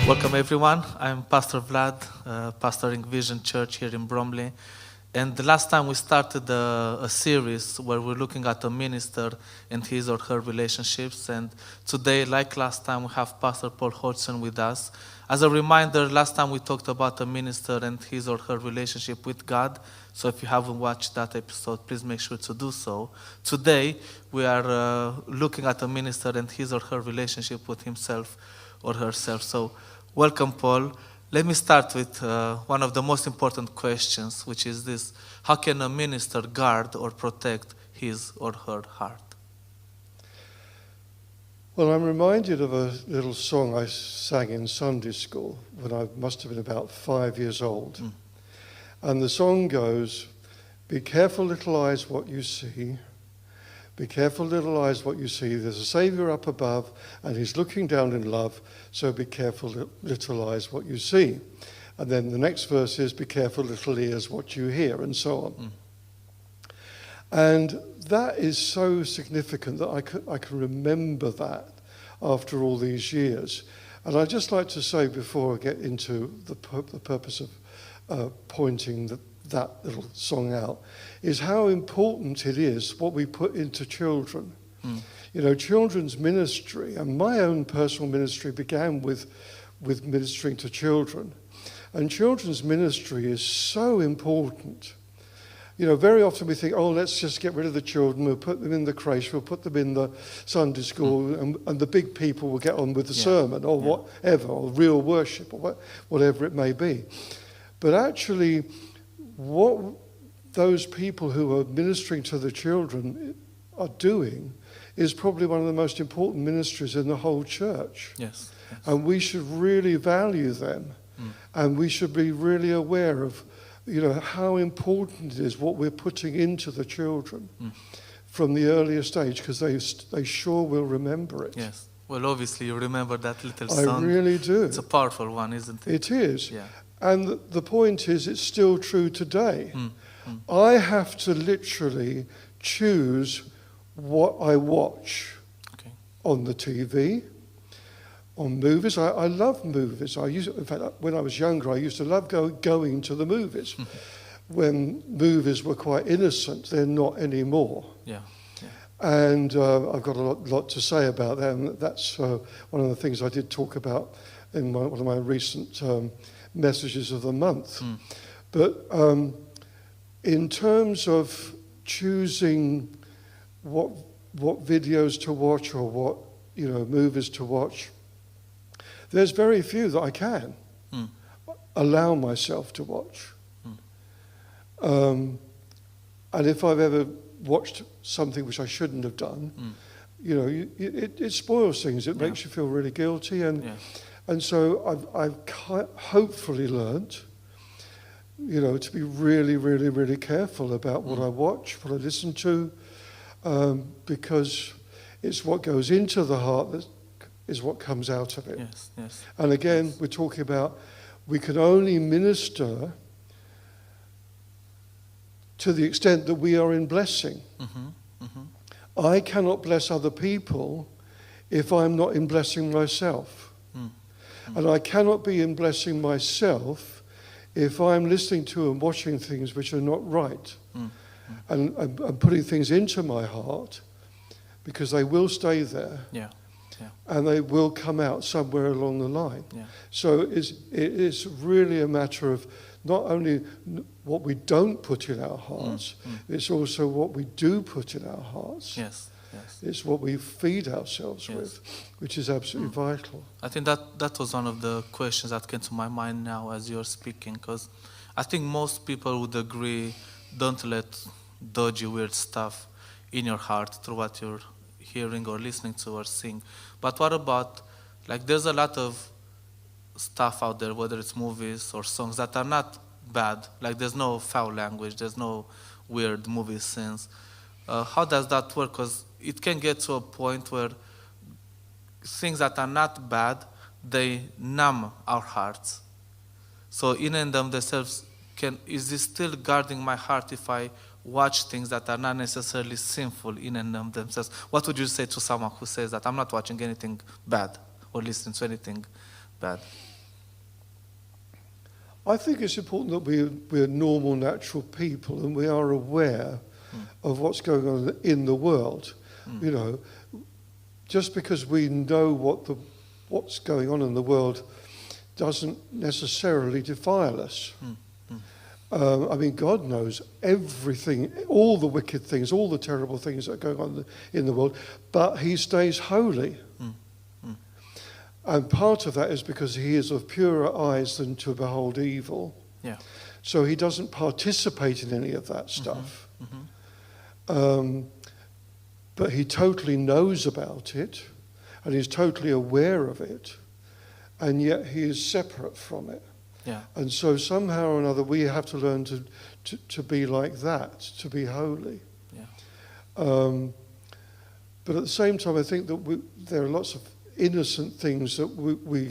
Welcome everyone. I'm Pastor Vlad, pastoring Vision Church here in Bromley. And the last time we started a series where we're looking at a minister and his or her relationships. And today, like last time, we have Pastor Paul Hodgson with us. As a reminder, last time we talked about a minister and his or her relationship with God. So if you haven't watched that episode, please make sure to do so. Today, we are looking at a minister and his or her relationship with himself or herself. So welcome, Paul. Let me start with one of the most important questions, which is this: how can a minister guard or protect his or her heart? Well, I'm reminded of a little song I sang in Sunday school when I must have been about 5 years old. And the song goes, "Be careful, little eyes, what you see. Be careful, little eyes, what you see. There's a Saviour up above, and he's looking down in love. So be careful, little eyes, what you see." And then the next verse is, "Be careful, little ears, what you hear," and so on. And that is so significant that I can remember that after all these years. And I'd just like to say, before I get into the purpose of pointing that little song out, is how important it is what we put into children. You know, children's ministry, and my own personal ministry began with ministering to children. And children's ministry is so important. You know, very often we think, oh, let's just get rid of the children, we'll put them in the creche, we'll put them in the Sunday school, and the big people will get on with the sermon, or whatever, or real worship, or whatever it may be. But actually, what those people who are ministering to the children are doing is probably one of the most important ministries in the whole church. Yes. And we should really value them. And we should be really aware of, you know, how important it is what we're putting into the children from the earliest age, because they sure will remember it. Yes. Well, obviously, you remember that little I song. really do. It's a powerful one, isn't it? It is. Yeah. And the point is, it's still true today. I have to literally choose what I watch on the TV, on movies. I love movies. In fact, when I was younger, I used to love going to the movies. When movies were quite innocent, they're not anymore. Yeah. And I've got a lot to say about that. And that's one of the things I did talk about in one of my recent messages of the month. But in terms of choosing what videos to watch or what movies to watch, there's very few that I can allow myself to watch. And if I've ever watched something which I shouldn't have done, it spoils things. It makes you feel really guilty, and so I've hopefully learned, to be really, really, really careful about what I watch, what I listen to, because it's what goes into the heart that is what comes out of it. Yes. And again, we're talking about we can only minister to the extent that we are in blessing. I cannot bless other people if I'm not in blessing myself. And I cannot be in blessing myself if I'm listening to and watching things which are not right. And putting things into my heart, because they will stay there. And they will come out somewhere along the line. So it's really a matter of not only what we don't put in our hearts, it's also what we do put in our hearts. Yes. It's what we feed ourselves with, which is absolutely vital. I think that was one of the questions that came to my mind now as you're speaking, because I think most people would agree, don't let dodgy, weird stuff in your heart through what you're hearing or listening to or seeing. But what about, there's a lot of stuff out there, whether it's movies or songs, that are not bad. There's no foul language, there's no weird movie scenes. How does that work? Because it can get to a point where things that are not bad, they numb our hearts. So in and of themselves, is this still guarding my heart if I watch things that are not necessarily sinful in and of themselves? What would you say to someone who says that I'm not watching anything bad or listening to anything bad? I think it's important that we're normal, natural people, and we are aware of what's going on in the world. You know, just because we know what's going on in the world doesn't necessarily defile us. I mean, God knows everything, all the wicked things, all the terrible things that are going on in the world, but he stays holy. And part of that is because he is of purer eyes than to behold evil. Yeah. So he doesn't participate in any of that stuff. But he totally knows about it, and he's totally aware of it, and yet he is separate from it. Yeah. And so somehow or another we have to learn to be like that, to be holy. Yeah. But at the same time, I think that there are lots of innocent things that we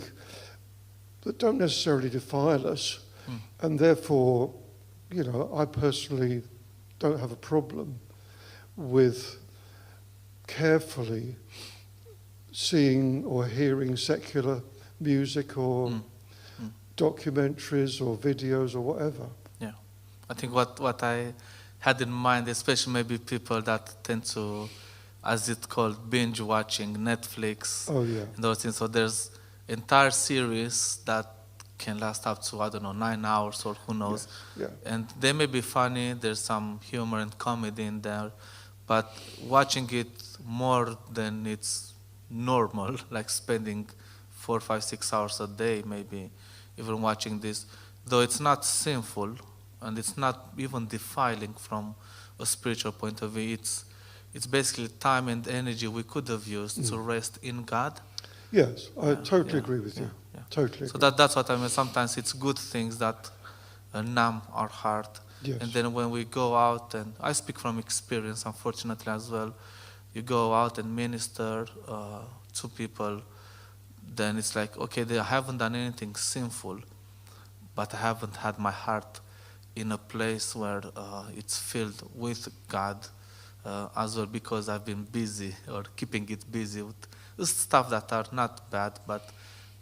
that don't necessarily defile us, and therefore, you know, I personally don't have a problem with carefully seeing or hearing secular music or documentaries or videos or whatever. Yeah. I think what I had in mind, especially maybe people that tend to, as it's called, binge watching Netflix. Oh yeah. And those things. So there's entire series that can last up to, I don't know, 9 hours or who knows. Yeah. And they may be funny, there's some humor and comedy in there, but watching it more than it's normal, like spending 4, 5, 6 hours a day, maybe even watching this, though it's not sinful and it's not even defiling from a spiritual point of view, it's basically time and energy we could have used to rest in God. Yes, I totally agree with you. Yeah. Totally. So that's what I mean. Sometimes it's good things that numb our heart. Yes. And then when we go out, and I speak from experience, unfortunately as well, you go out and minister to people, then it's like, okay, I haven't done anything sinful, but I haven't had my heart in a place where it's filled with God as well, because I've been busy or keeping it busy with stuff that are not bad, but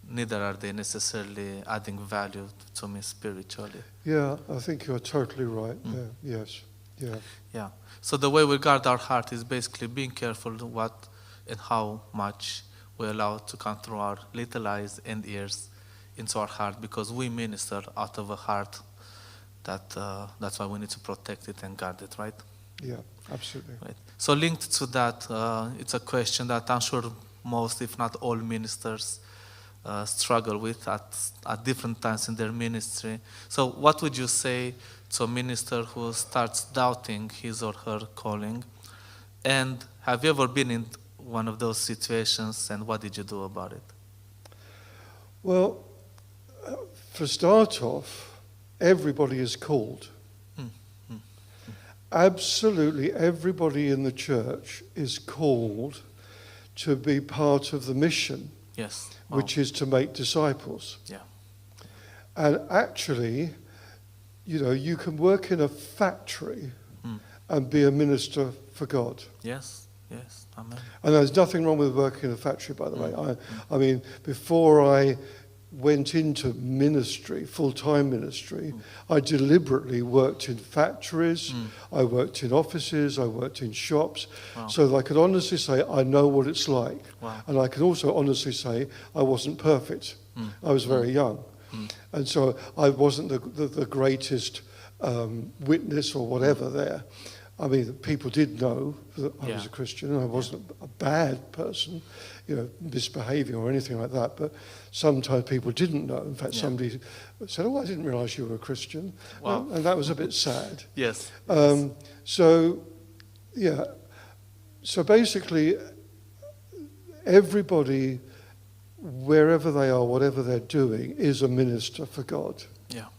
neither are they necessarily adding value to me spiritually. Yeah, I think you're totally right there. Yes. Yeah. Yeah. So the way we guard our heart is basically being careful what and how much we allow to come through our little eyes and ears into our heart, because we minister out of a heart that's why we need to protect it and guard it, right? Yeah, absolutely. Right. So linked to that, it's a question that I'm sure most, if not all, ministers struggle with at different times in their ministry. So what would you say to a minister who starts doubting his or her calling? And have you ever been in one of those situations, and what did you do about it? Well, for start off, everybody is called. Absolutely everybody in the church is called to be part of the mission, Yes. which is to make disciples. Yeah. And actually, you know, you can work in a factory and be a minister for God. Yes. Yes. Amen. And there's nothing wrong with working in a factory, by the way. I mean, before I went into ministry, full-time ministry, I deliberately worked in factories, I worked in offices, I worked in shops, so that I could honestly say I know what it's like. Wow. And I can also honestly say I wasn't perfect. I was very young. And so I wasn't the greatest witness or whatever there. I mean, people did know that I was a Christian, and I wasn't a bad person, you know, misbehaving or anything like that. But sometimes people didn't know. In fact, somebody said, "Oh, I didn't realise you were a Christian," Wow. and that was a bit sad. Yes. So basically, everybody, wherever they are, whatever they're doing, is a minister for God. Yeah.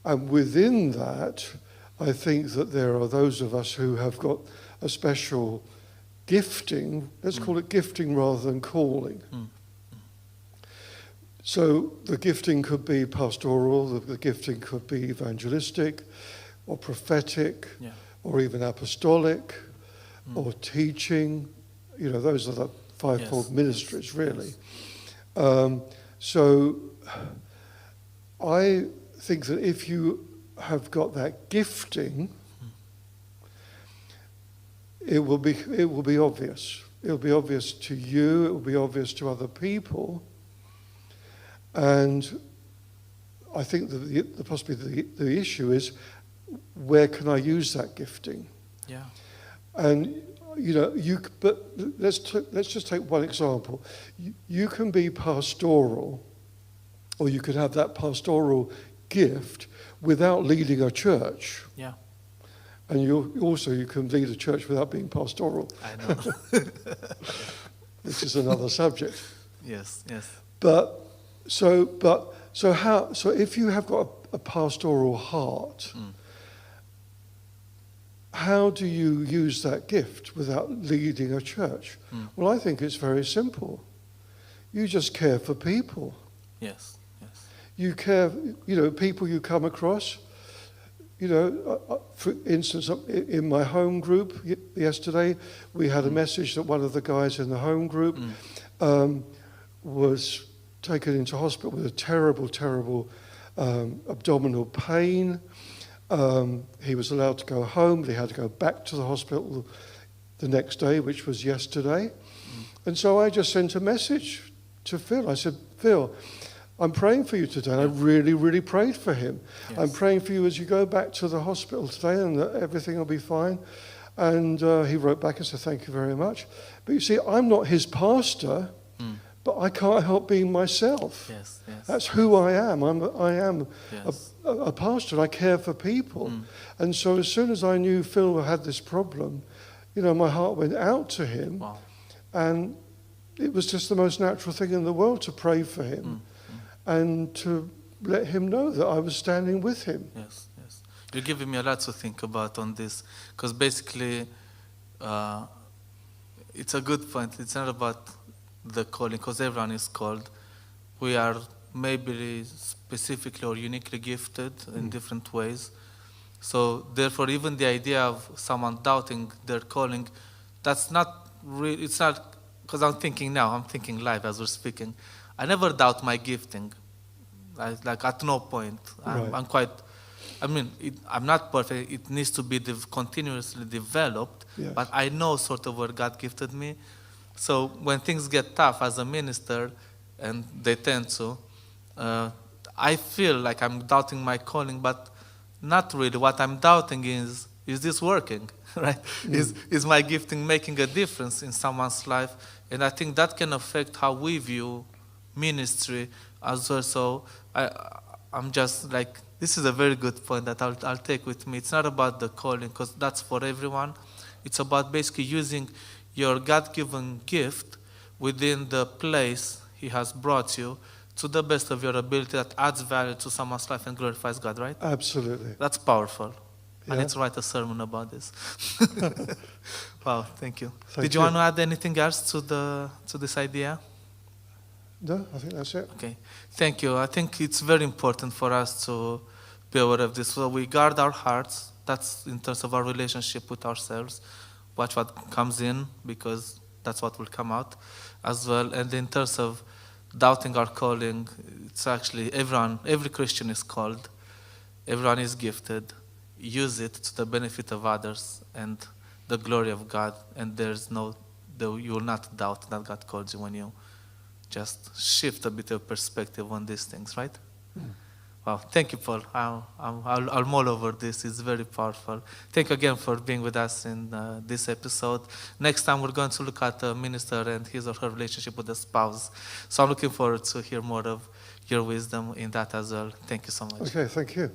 And within that, I think that there are those of us who have got a special gifting. Let's call it gifting rather than calling. So the gifting could be pastoral, the gifting could be evangelistic or prophetic or even apostolic or teaching. You know, those are the fivefold ministries, really. So I think that if you have got that gifting, it will be obvious. It will be obvious to you. It will be obvious to other people. And I think that possibly the issue is, where can I use that gifting? Yeah. And but let's just take one example. You can be pastoral, or you could have that pastoral gift without leading a church. Yeah. And you can lead a church without being pastoral. I know. This is another subject. Yes. So if you have got a pastoral heart, how do you use that gift without leading a church? Well, I think it's very simple. You just care for people. Yes. You care, people you come across. For instance, in my home group yesterday, we had a message that one of the guys in the home group was taken into hospital with a terrible abdominal pain. He was allowed to go home, but he had to go back to the hospital the next day, which was yesterday. And so I just sent a message to Phil. I said, Phil, I'm praying for you today. And I really prayed for him. Yes. I'm praying for you as you go back to the hospital today, and that everything will be fine. And he wrote back and said, thank you very much. But you see, I'm not his pastor, but I can't help being myself. Yes. That's who I am. I am Yes. a pastor, and I care for people. And so as soon as I knew Phil had this problem, my heart went out to him. Wow. And it was just the most natural thing in the world to pray for him. And to let him know that I was standing with him. Yes. You're giving me a lot to think about on this, because basically, it's a good point. It's not about the calling, because everyone is called. We are maybe specifically or uniquely gifted in different ways. So therefore, even the idea of someone doubting their calling, that's not really, it's not, because I'm thinking live as we're speaking. I never doubt my gifting, like at no point. Right. I'm not perfect. It needs to be continuously developed, Yes. but I know sort of where God gifted me. So when things get tough as a minister, and they tend to, I feel like I'm doubting my calling, but not really. What I'm doubting is this working, right? Is my gifting making a difference in someone's life? And I think that can affect how we view ministry as well. So I'm just like, this is a very good point that I'll take with me. It's not about the calling, because that's for everyone. It's about basically using your God-given gift within the place He has brought you to the best of your ability that adds value to someone's life and glorifies God, right? Absolutely. That's powerful. I Yeah. need to write a sermon about this. Wow, thank you. Thank Did you you. want to add anything else to this idea? No, I think that's it. Okay, thank you. I think it's very important for us to be aware of this. So we guard our hearts. That's in terms of our relationship with ourselves. Watch what comes in, because that's what will come out as well. And in terms of doubting our calling, it's actually every Christian is called. Everyone is gifted. Use it to the benefit of others and the glory of God. And you will not doubt that God called you when you just shift a bit of perspective on these things, right? Wow, thank you, Paul. I'll mull over this. It's very powerful. Thank you again for being with us in this episode. Next time, we're going to look at a minister and his or her relationship with the spouse. So I'm looking forward to hear more of your wisdom in that as well. Thank you so much. Okay, thank you.